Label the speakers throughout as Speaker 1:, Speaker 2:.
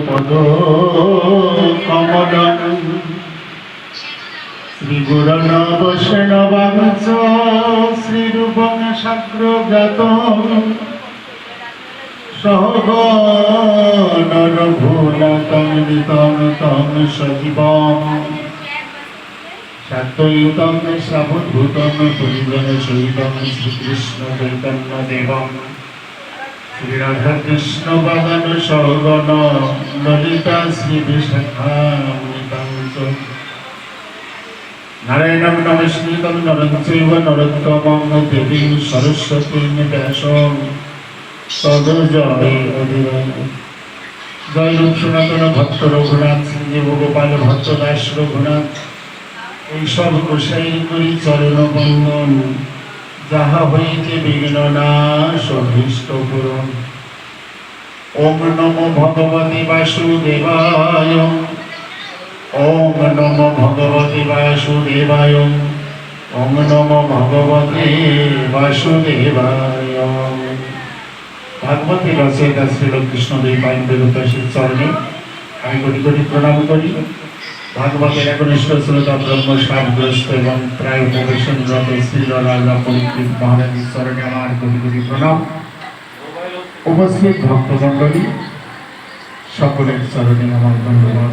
Speaker 1: পদ কমলম শ্রীগুরনবৈষ্ণবাংশ শ্রীরূপং সাগ্রজাতং সহগণরঘুনাথং নিতং তং সজীবং সাদ্বৈতং সাবধূতং পরিজনসহিতং শ্রীকৃষ্ণ চৈতন্য দেবং শ্রী রাধা কৃষ্ণ বাদান সহগণ ললিতা শ্রী বিশাখান্বিতাংশ নারায়ণং নমস্কৃত্যং নরং চৈব নরোত্তমং দেবীং সরস্বতীং ব্যাসং ততো জয়মুদীরয়ে। জয় রূপ সনাতন ভক্ত রঘুনাথ শ্রীদেব গোপাল ভক্ত দাস রঘুনাথ এইসব গোসাই করি চরণ বন্দন, যাহা হইতে বিঘ্ন নাশ অভীষ্ট পূরণ। ওম নমো ভগবতে বাসুদেবায়, ওম নমো ভগবতে বাসুদেবায়, ওম নমো ভগবতে বাসুদেবায়। ভাগবতী রচয়িতা শ্রীকৃষ্ণদেব পাইন্দ্রতাসীর চরণে আমি কোটি কোটি প্রণাম করি। ভাগবতের একনিষ্ঠ শ্রোতা ব্রহ্মসারগ্রস্ত এবং প্রায় উপবেশনরত শ্রীরাজা পরিকৃত মহারাজের চরণে আমার কোটি কোটি প্রণাম। উপস্থিত ভক্তমণ্ডলী সকলের চরণে আমার ধন্যবাদ।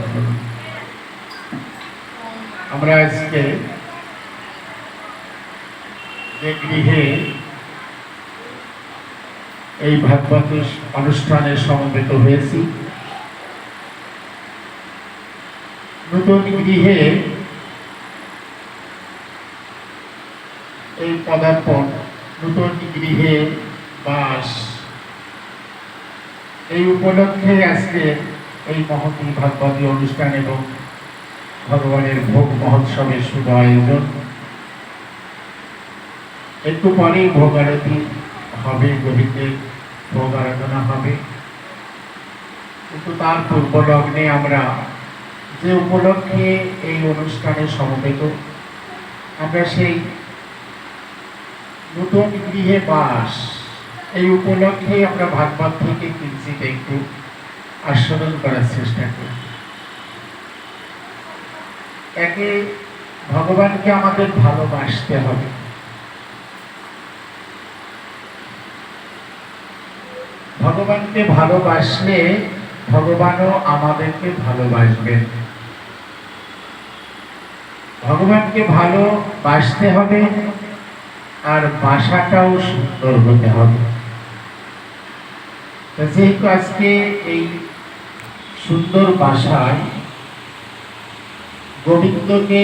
Speaker 1: আমরা আজকে যে গৃহে এই ভাগবত অনুষ্ঠানে সমবেত হয়েছি, নতুন গৃহে এই পদার্পণ, নতুন গৃহে বাস, এই উপলক্ষে আজকে এই মহতী ভাগবতী অনুষ্ঠান এবং ভগবানের ভোগ মহোৎসবের শুভ আয়োজন। একটু পরেই ভোগ আরতি হবে, গোবিন্দের ভোগ আরাধনা হবে, কিন্তু তার পূর্ব লগ্নে আমরা যে উপলক্ষে এই অনুষ্ঠানে সমবেত, আমরা সেই নতুন গৃহে বাস এই উপলক্ষে আমরা ভাগবত থেকে কিঞ্চিত একটু আস্বাদন করার চেষ্টা করি। একে ভগবানকে আমাদের ভালোবাসতে হবে। ভগবানকে ভালোবাসলে ভগবানও আমাদেরকে ভালোবাসবেন। ভগবানকে ভালোবাসতে হবে, আর বাসাটাও সুন্দর হতে হবে। যেহেতু আজকে এই সুন্দর বাসায় গোবিন্দকে